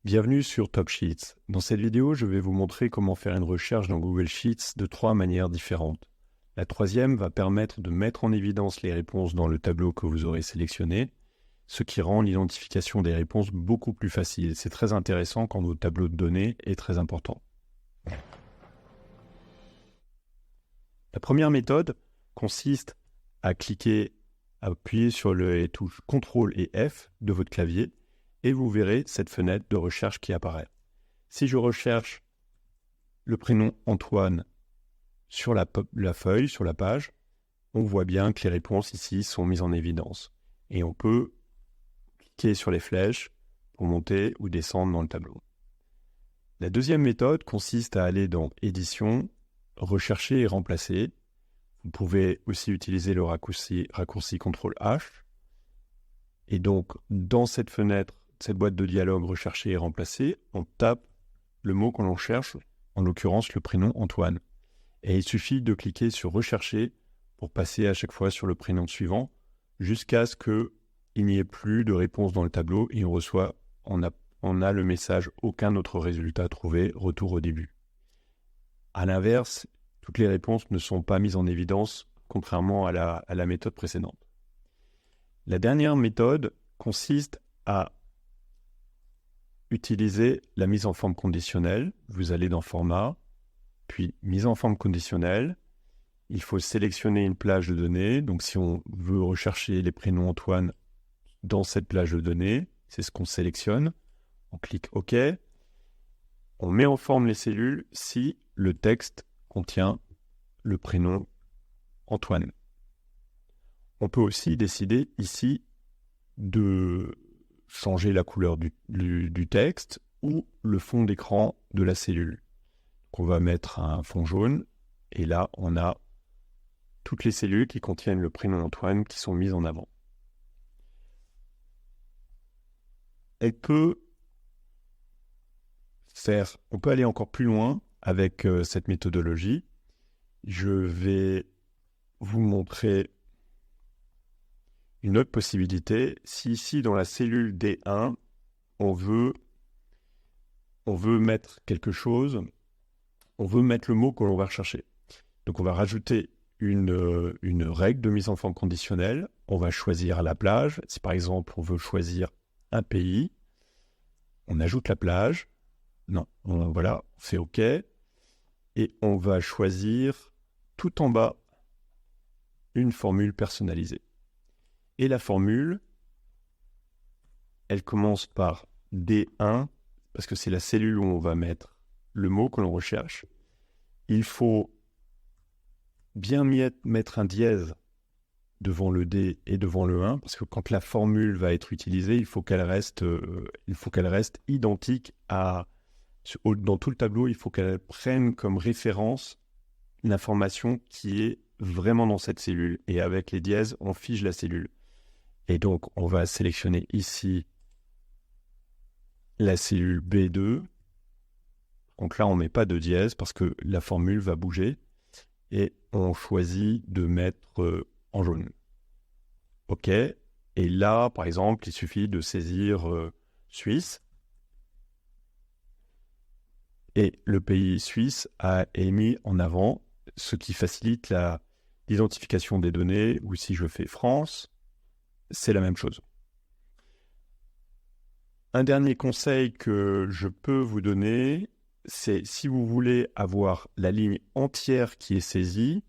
Bienvenue sur Top Sheets. Dans cette vidéo, je vais vous montrer comment faire une recherche dans Google Sheets de 3 manières différentes. La troisième va permettre de mettre en évidence les réponses dans le tableau que vous aurez sélectionné, ce qui rend l'identification des réponses beaucoup plus facile. C'est très intéressant quand votre tableau de données est très important. La première méthode consiste à appuyer sur les touches CTRL et F de votre clavier et vous verrez cette fenêtre de recherche qui apparaît. Si je recherche le prénom Antoine sur la feuille, sur la page, on voit bien que les réponses ici sont mises en évidence. Et on peut cliquer sur les flèches pour monter ou descendre dans le tableau. La deuxième méthode consiste à aller dans Édition, Rechercher et remplacer. Vous pouvez aussi utiliser le raccourci CTRL-H. Et donc, dans cette fenêtre, cette boîte de dialogue Rechercher et remplacer, on tape le mot que l'on cherche, en l'occurrence le prénom Antoine. Et il suffit de cliquer sur Rechercher pour passer à chaque fois sur le prénom suivant, jusqu'à ce qu'il n'y ait plus de réponse dans le tableau et on a le message « Aucun autre résultat trouvé, retour au début ». A l'inverse, toutes les réponses ne sont pas mises en évidence, contrairement à la méthode précédente. La dernière méthode consiste à utiliser la mise en forme conditionnelle. Vous allez dans Format, puis Mise en forme conditionnelle. Il faut sélectionner une plage de données. Donc si on veut rechercher les prénoms Antoine dans cette plage de données, c'est ce qu'on sélectionne. On clique OK. On met en forme les cellules si le texte contient le prénom Antoine. On peut aussi décider ici de changer la couleur du texte ou le fond d'écran de la cellule. Donc on va mettre un fond jaune et là on a toutes les cellules qui contiennent le prénom Antoine qui sont mises en avant. On peut aller encore plus loin avec cette méthodologie. Je vais vous montrer une autre possibilité. Si ici, dans la cellule D1, on veut mettre quelque chose, on veut mettre le mot que l'on va rechercher. Donc on va rajouter une règle de mise en forme conditionnelle. On va choisir la plage. Si par exemple, on veut choisir un pays, on ajoute la plage. Non, voilà, on fait OK. Et on va choisir tout en bas une formule personnalisée. Et la formule, elle commence par D1, parce que c'est la cellule où on va mettre le mot que l'on recherche. Il faut bien mettre un dièse devant le D et devant le 1, parce que quand la formule va être utilisée, il faut qu'elle reste identique dans tout le tableau. Il faut qu'elle prenne comme référence l'information qui est vraiment dans cette cellule. Et avec les dièses, on fige la cellule. Et donc, on va sélectionner ici la cellule B2. Donc là, on ne met pas de dièse parce que la formule va bouger. Et on choisit de mettre en jaune. OK. Et là, par exemple, il suffit de saisir Suisse. Et le pays suisse est mis en avant, ce qui facilite l'identification des données. Ou si je fais France, c'est la même chose. Un dernier conseil que je peux vous donner, c'est si vous voulez avoir la ligne entière qui est saisie,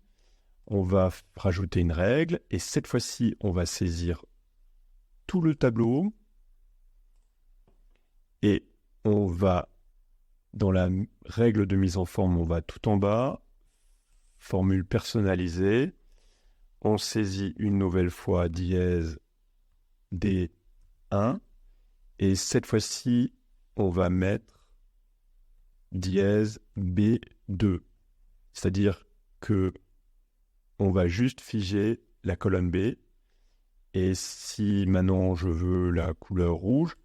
on va rajouter une règle et cette fois-ci, on va saisir tout le tableau et on va, dans la règle de mise en forme, on va tout en bas, formule personnalisée, on saisit une nouvelle fois dièse D1 et cette fois-ci, on va mettre dièse B2, c'est-à-dire que on va juste figer la colonne B. Et si maintenant je veux la couleur rouge,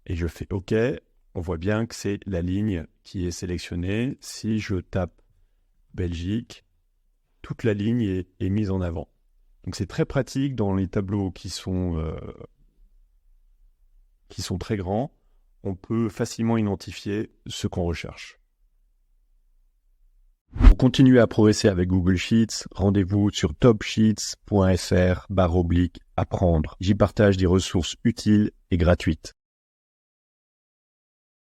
et je fais OK, on voit bien que c'est la ligne qui est sélectionnée. Si je tape Belgique, toute la ligne est mise en avant. Donc c'est très pratique dans les tableaux qui sont très grands. on peut facilement identifier ce qu'on recherche. Pour continuer à progresser avec Google Sheets, rendez-vous sur topsheets.fr/apprendre. J'y partage des ressources utiles et gratuites.